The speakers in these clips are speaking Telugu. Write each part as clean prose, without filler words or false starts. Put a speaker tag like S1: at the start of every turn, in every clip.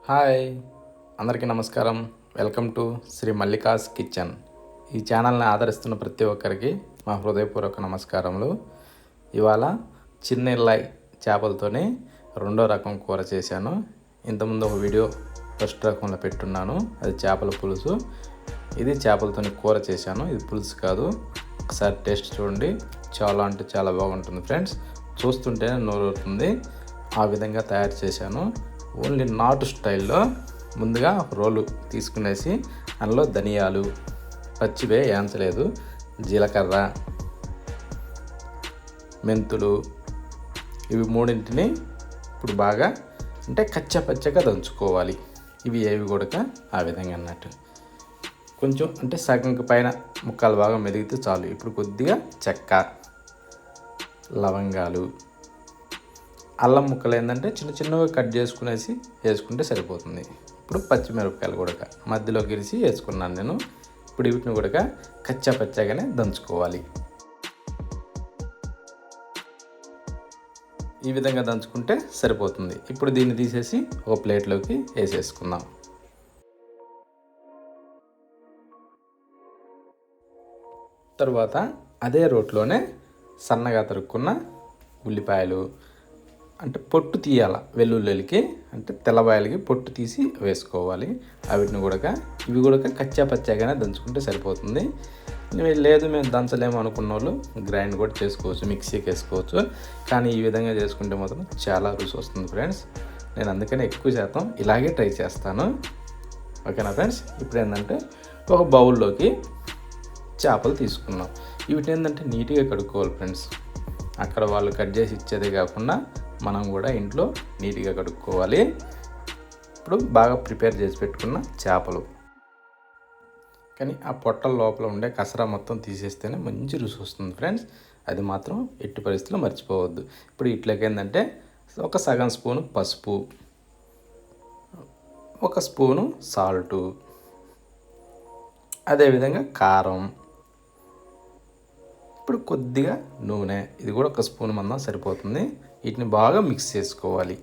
S1: హాయ్, అందరికీ నమస్కారం. Welcome to Sri Mallika's kitchen. ఈ ఛానల్ని ఆదరిస్తున్న ప్రతి ఒక్కరికి మా హృదయపూర్వక నమస్కారములు. ఇవాళ చిన్నెల్లాయి చేపలతోనే రెండో రకం కూర చేశాను. ఇంతకుముందు ఒక వీడియో ఫస్ట్ రకంలో పెట్టున్నాను, అది చేపల పులుసు. ఇది చేపలతోని కూర చేశాను, ఇది పులుసు కాదు. ఒకసారి టేస్ట్ చూడండి, చాలా అంటే చాలా బాగుంటుంది ఫ్రెండ్స్. చూస్తుంటేనే నోరవుతుంది. ఆ విధంగా తయారు చేశాను. ఓన్లీ నాటు స్టైల్లో ముందుగా రోలు తీసుకునేసి అందులో ధనియాలు, పచ్చివే ఏంచలేదు, జీలకర్ర, మెంతులు, ఇవి మూడింటిని ఇప్పుడు బాగా అంటే కచ్చపచ్చగా దంచుకోవాలి. ఇవి ఏవి కూడా ఆ విధంగా అన్నట్టు కొంచెం అంటే సగంకి పైన ముక్కలు బాగా మెదిగితే చాలు. ఇప్పుడు కొద్దిగా చెక్క, లవంగాలు, అల్లం ముక్కలు ఏంటంటే చిన్న చిన్నగా కట్ చేసుకునేసి వేసుకుంటే సరిపోతుంది. ఇప్పుడు పచ్చిమిరపకాయలు కూడా మధ్యలో గిరిసి వేసుకున్నాను నేను. ఇప్పుడు వీటిని కూడా కచ్చపచ్చగానే దంచుకోవాలి. ఈ విధంగా దంచుకుంటే సరిపోతుంది. ఇప్పుడు దీన్ని తీసేసి ఒక ప్లేట్లోకి వేసేసుకుందాం. తరువాత అదే రోట్లోనే సన్నగా తరుక్కున్న ఉల్లిపాయలు, అంటే పొట్టు తీయాల, వెల్లుల్లికి అంటే తెల్లబాయలకి పొట్టు తీసి వేసుకోవాలి. వీటిని కూడా ఇవి కూడా కచ్చాపచ్చాగానే దంచుకుంటే సరిపోతుంది. లేదు మేము దంచలేము అనుకున్న వాళ్ళు గ్రైండ్ కూడా చేసుకోవచ్చు, మిక్సీకి వేసుకోవచ్చు. కానీ ఈ విధంగా చేసుకుంటే మాత్రం చాలా రుచి వస్తుంది ఫ్రెండ్స్. నేను అందుకని ఎక్కువ శాతం ఇలాగే ట్రై చేస్తాను. ఓకేనా ఫ్రెండ్స్. ఇప్పుడు ఏంటంటే ఒక బౌల్లోకి చేపలు తీసుకున్నాం. వీటిని ఏంటంటే నీట్గా కడుక్కోవాలి ఫ్రెండ్స్. అక్కడ వాళ్ళు కట్ చేసి ఇచ్చేదే కాకుండా మనం కూడా ఇంట్లో నీట్గా కడుక్కోవాలి. ఇప్పుడు బాగా ప్రిపేర్ చేసి పెట్టుకున్న చేపలు, కానీ ఆ పొట్టల లోపల ఉండే కసరా మొత్తం తీసేస్తేనే మంచి రుచి వస్తుంది ఫ్రెండ్స్. అది మాత్రం ఎట్టి పరిస్థితుల్లో మర్చిపోవద్దు. ఇప్పుడు ఇట్లకి ఏంటంటే ఒక సగం స్పూను పసుపు, ఒక స్పూను సాల్టు, అదేవిధంగా కారం, ఇప్పుడు కొద్దిగా నూనె, ఇది కూడా ఒక స్పూన్ మందం సరిపోతుంది. వీటిని బాగా మిక్స్ చేసుకోవాలి.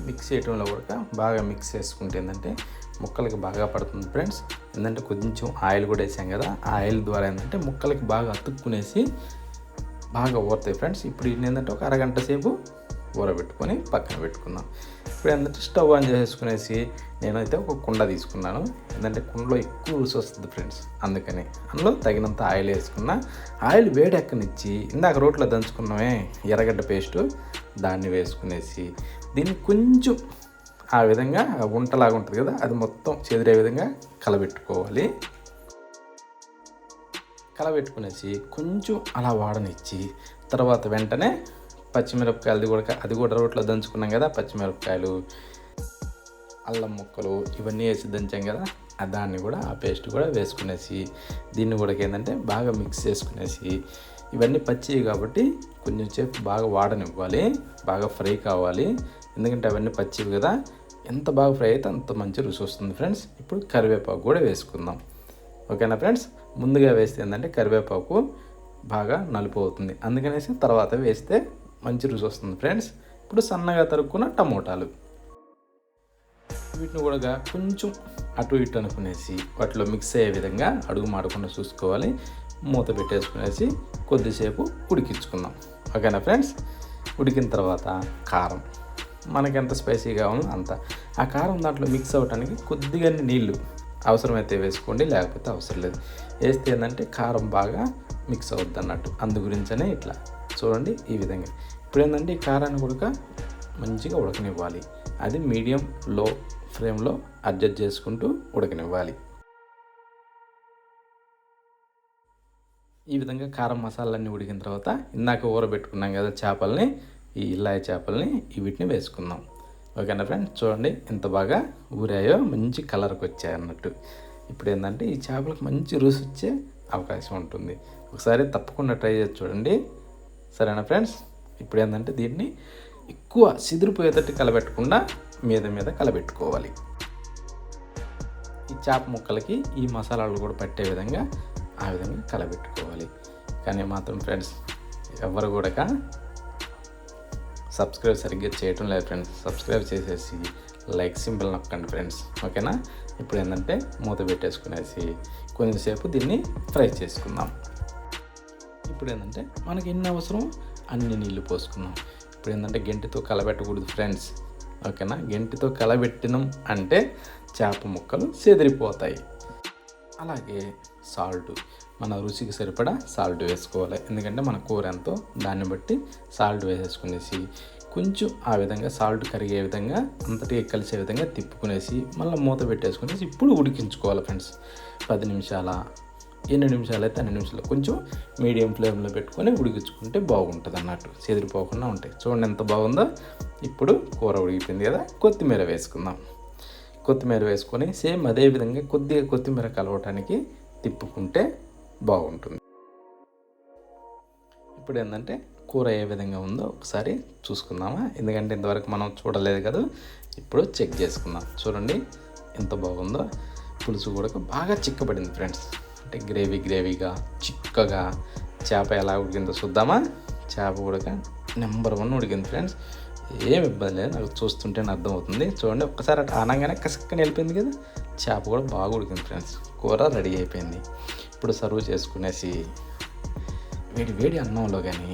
S1: మిక్స్ చేయడంలో కూడా బాగా మిక్స్ చేసుకుంటే ఏంటంటే ముక్కలకి బాగా పడుతుంది ఫ్రెండ్స్. ఏంటంటే కొంచెం ఆయిల్ కూడా వేసాం కదా, ఆ ఆయిల్ ద్వారా ఏంటంటే ముక్కలకి బాగా అతుక్కునేసి బాగా ఊరుతాయి ఫ్రెండ్స్. ఇప్పుడు వీటిని ఏంటంటే ఒక అరగంట సేపు ఊరబెట్టుకొని పక్కన పెట్టుకుందాం. ఇప్పుడు ఏంటంటే స్టవ్ ఆన్ చేసుకునేసి నేనైతే ఒక కుండ తీసుకున్నాను. ఏంటంటే కుండలో ఎక్కువ రుచి వస్తుంది ఫ్రెండ్స్, అందుకని అందులో తగినంత ఆయిల్ వేసుకున్నా. ఆయిల్ వేడెక్కనిచ్చి ఇందాక రోట్లో దంచుకున్నామే ఎర్రగడ్డ పేస్టు, దాన్ని వేసుకునేసి దీన్ని కొంచెం ఆ విధంగా వంటలాగా ఉంటుంది కదా, అది మొత్తం చెదిరే విధంగా కలబెట్టుకోవాలి. కలబెట్టుకునేసి కొంచెం అలా వాడనిచ్చి తర్వాత వెంటనే పచ్చిమిరపకాయలు అది కూడా రోట్లో దంచుకున్నాం కదా, పచ్చిమిరపకాయలు, అల్లం ముక్కలు ఇవన్నీ వేసి దంచాం కదా, దాన్ని కూడా ఆ పేస్ట్ కూడా వేసుకునేసి దీన్ని కూడా ఏంటంటే బాగా మిక్స్ చేసుకునేసి, ఇవన్నీ పచ్చివి కాబట్టి కొంచెం సేపు బాగా వాడనివ్వాలి, బాగా ఫ్రై కావాలి. ఎందుకంటే అవన్నీ పచ్చివి కదా, ఎంత బాగా ఫ్రై అయితే అంత మంచి రుచి వస్తుంది ఫ్రెండ్స్. ఇప్పుడు కరివేపాకు కూడా వేసుకుందాం. ఓకేనా ఫ్రెండ్స్. ముందుగా వేస్తే ఏంటంటే కరివేపాకు బాగా నలుపు అవుతుంది, అందుకనేసి తర్వాత వేస్తే మంచి రుచి వస్తుంది ఫ్రెండ్స్. ఇప్పుడు సన్నగా తరుక్కున్న టమోటాలు, వీటిని కూడా కొంచెం అటు ఇటు అనుకునేసి వాటిలో మిక్స్ అయ్యే విధంగా అడుగు మాడకుండా చూసుకోవాలి. మూత పెట్టేసుకునేసి కొద్దిసేపు ఉడికించుకుందాం. ఓకేనా ఫ్రెండ్స్. ఉడికిన తర్వాత కారం, మనకి ఎంత స్పైసీ కావాలో అంత. ఆ కారం దాంట్లో మిక్స్ అవ్వడానికి కొద్దిగా నీళ్ళు అవసరమైతే వేసుకోండి, లేకపోతే అవసరం లేదు. వేస్తే ఏంటంటే కారం బాగా మిక్స్ అవుద్ది అన్నట్టు, అందు గురించనే ఇట్లా చూడండి ఈ విధంగా. ఇప్పుడు ఏంటంటే ఈ కారాన్ని కూడా మంచిగా ఉడకనివ్వాలి. అది మీడియం లో ఫ్లేమ్లో అడ్జస్ట్ చేసుకుంటూ ఉడకనివ్వాలి. ఈ విధంగా కారం మసాలాలన్నీ ఉడికిన తర్వాత ఇందాక ఊరబెట్టుకున్నాం కదా చేపల్ని, ఈ ఇల్లాయి చేపల్ని వీటిని వేసుకుందాం. ఓకేనా ఫ్రెండ్స్. చూడండి ఎంత బాగా ఊరాయో, మంచి కలర్కి వచ్చాయి అన్నట్టు. ఇప్పుడు ఏంటంటే ఈ చేపలకు మంచి రుచి వచ్చే అవకాశం ఉంటుంది. ఒకసారి తప్పకుండా ట్రై చేసి చూడండి. సరేనా ఫ్రెండ్స్. ఇప్పుడు ఏంటంటే దీన్ని ఎక్కువ సిదిరిపోయేటట్టు కలబెట్టకుండా మీద కలబెట్టుకోవాలి. ఈ చేప ముక్కలకి ఈ మసాలాలు కూడా పట్టే విధంగా ఆ విధంగా కలబెట్టుకోవాలి. కానీ మాత్రం ఫ్రెండ్స్ ఎవరు కూడా సబ్స్క్రైబ్ సరిగ్గా చేయటం లేదు ఫ్రెండ్స్. సబ్స్క్రైబ్ చేసేసి లైక్ సింబల్ నొక్కండి ఫ్రెండ్స్, ఓకేనా. ఇప్పుడు ఏంటంటే మూత పెట్టేసుకునేసి కొంచెంసేపు దీన్ని ఫ్రై చేసుకుందాం. ఇప్పుడు ఏంటంటే మనకి ఎన్ని అవసరం అన్ని నీళ్ళు పోసుకుందాం. ఇప్పుడు ఏంటంటే గెంటితో కలబెట్టకూడదు ఫ్రెండ్స్, ఓకేనా. గెంటితో కలబెట్టినాం అంటే చేప ముక్కలు చెదిరిపోతాయి. అలాగే సాల్ట్, మన రుచికి సరిపడా సాల్ట్ వేసుకోవాలి. ఎందుకంటే మన కూర ఎంతో దాన్ని బట్టి సాల్ట్ వేసేసుకునేసి కొంచెం ఆ విధంగా సాల్ట్ కరిగే విధంగా అంతటి కలిసే విధంగా తిప్పుకునేసి మళ్ళీ మూత పెట్టేసుకునేసి ఇప్పుడు ఉడికించుకోవాలి ఫ్రెండ్స్. 10 నిమిషాల, ఎన్ని నిమిషాలు అయితే అన్ని నిమిషాలు కొంచెం మీడియం ఫ్లేమ్లో పెట్టుకొని ఉడికించుకుంటే బాగుంటుంది అన్నట్టు, చెదిరిపోకుండా ఉంటాయి. చూడండి ఎంత బాగుందో. ఇప్పుడు కూర ఉడికిపోయింది కదా, కొత్తిమీర వేసుకుందాం. కొత్తిమీర వేసుకొని సేమ్ అదే విధంగా కొద్దిగా కొత్తిమీర కలవటానికి తిప్పుకుంటే బాగుంటుంది. ఇప్పుడు ఏంటంటే కూర ఏ విధంగా ఉందో ఒకసారి చూసుకుందామా, ఎందుకంటే ఇంతవరకు మనం చూడలేదు కదా. ఇప్పుడు చెక్ చేసుకుందాం. చూడండి ఎంత బాగుందో. పులుసు కూడా బాగా చిక్కబడింది ఫ్రెండ్స్, అంటే గ్రేవీగా చిక్కగా. చేప ఎలా ఉడికిందో చూద్దామా. చేప కూడా నెంబర్ 1 ఉడికింది ఫ్రెండ్స్, ఏం ఇబ్బంది లేదు. నాకు చూస్తుంటేనే అర్థమవుతుంది. చూడండి ఒక్కసారి అటు అనగానే కసక్కని వెళ్ళిపోయింది కదా. చేప కూడా బాగా ఉడికింది ఫ్రెండ్స్, కూర రెడీ అయిపోయింది. ఇప్పుడు సర్వ్ చేసుకునేసి వేడి అన్నంలో కానీ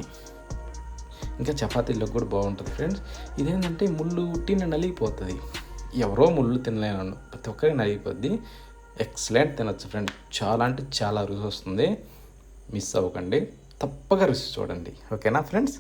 S1: ఇంకా చపాతీల్లో కూడా బాగుంటుంది ఫ్రెండ్స్. ఇదేంటంటే ముళ్ళు ఉట్టిన నలిగిపోతుంది, ఎవరో ముళ్ళు తినలేను, ప్రతి ఒక్కరికి నలిగిపోద్ది. ఎక్సలెంట్ తినొచ్చు ఫ్రెండ్స్, చాలా అంటే చాలా రుచి వస్తుంది. మిస్ అవ్వకండి, తప్పక రుచి చూడండి, ఓకేనా ఫ్రెండ్స్.